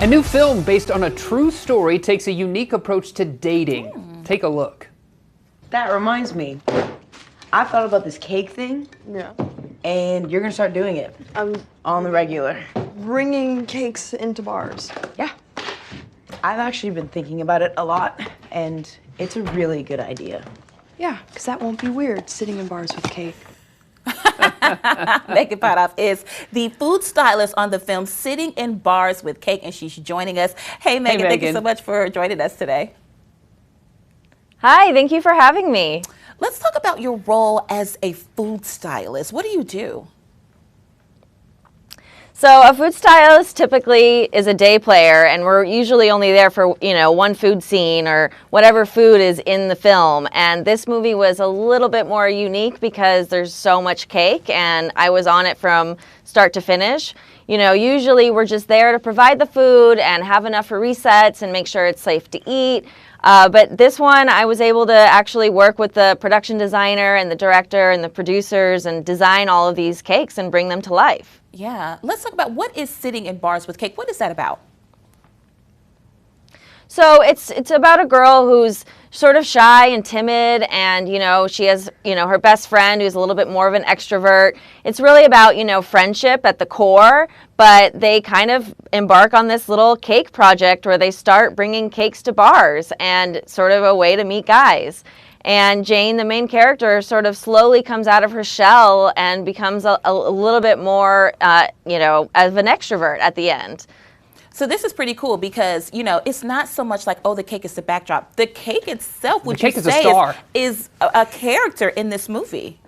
A new film based on a true story takes a unique approach to dating. Take a look. That reminds me. I thought about this cake thing. Yeah. And you're gonna start doing it. On the regular. Bringing cakes into bars. Yeah. I've actually been thinking about it a lot, and it's a really good idea. Yeah, because that won't be weird, sitting in bars with cake. Megan Potoff is the food stylist on the film Sitting in Bars with Cake, and she's joining us. Hey, Megan, thank you so much for joining us today. Hi, thank you for having me. Let's talk about your role as a food stylist. What do you do? So a food stylist typically is a day player, and we're usually only there for, one food scene or whatever food is in the film. And this movie was a little bit more unique because there's so much cake, and I was on it from start to finish. Usually we're just there to provide the food and have enough for resets and make sure it's safe to eat. But this one, I was able to actually work with the production designer and the director and the producers and design all of these cakes and bring them to life. Yeah. Let's talk about what is Sitting in Bars with Cake. What is that about? So it's about a girl who's sort of shy and timid, and she has her best friend who's a little bit more of an extrovert. It's really about friendship at the core, but they kind of embark on this little cake project where they start bringing cakes to bars and sort of a way to meet guys. And Jane, the main character, sort of slowly comes out of her shell and becomes a little bit more of an extrovert at the end. So this is pretty cool because, it's not so much like, oh, the cake is the backdrop. The cake itself, would you say, is a character in this movie.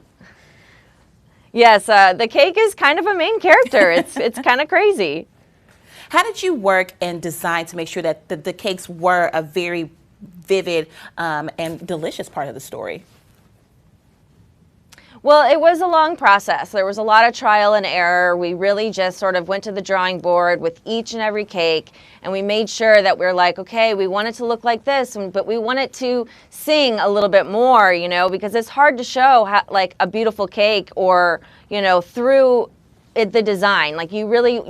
Yes, the cake is kind of a main character. It's kind of crazy. How did you work and design to make sure that the cakes were a very vivid and delicious part of the story? Well, it was a long process. There was a lot of trial and error. We really just sort of went to the drawing board with each and every cake, and we made sure that we're like, okay, we want it to look like this, but we want it to sing a little bit more, because it's hard to show like a beautiful cake or, through the design. Like you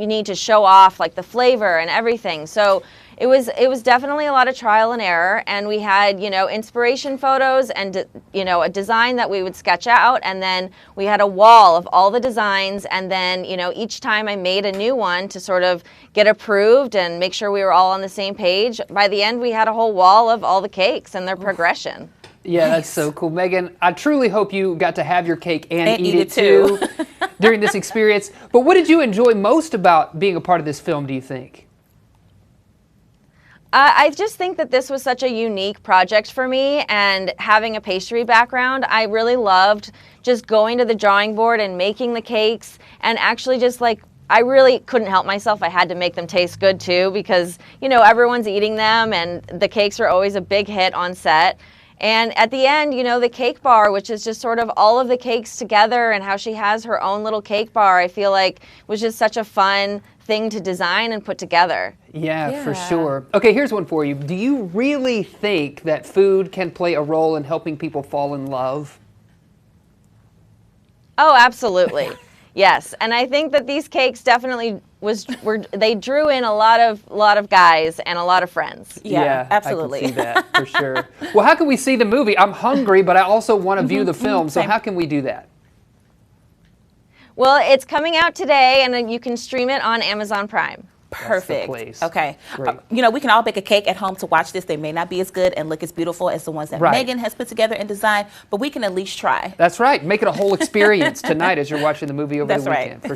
need to show off like the flavor and everything. So it was definitely a lot of trial and error, and we had inspiration photos and a design that we would sketch out, and then we had a wall of all the designs, and then each time I made a new one to sort of get approved and make sure we were all on the same page. By the end, we had a whole wall of all the cakes and their progression. Yeah, that's so cool. Megan, I truly hope you got to have your cake and eat it too during this experience. But what did you enjoy most about being a part of this film, do you think? I just think that this was such a unique project for me, and having a pastry background, I really loved just going to the drawing board and making the cakes, and actually just like, I really couldn't help myself. I had to make them taste good too because, everyone's eating them, and the cakes are always a big hit on set. And at the end, the cake bar, which is just sort of all of the cakes together and how she has her own little cake bar, I feel like was just such a fun thing to design and put together. Yeah, for sure. Okay, here's one for you. Do you really think that food can play a role in helping people fall in love? Oh, absolutely. Yes, and I think that these cakes definitely they drew in a lot of guys and a lot of friends. Yeah, absolutely. I can see that for sure. Well, how can we see the movie? I'm hungry, but I also want to view the film. So how can we do that? Well, it's coming out today, and you can stream it on Amazon Prime. Perfect. Okay. Great. We can all bake a cake at home to watch this. They may not be as good and look as beautiful as the ones that Megan has put together and designed, but we can at least try. That's right. Make it a whole experience tonight as you're watching the movie over the weekend, for sure.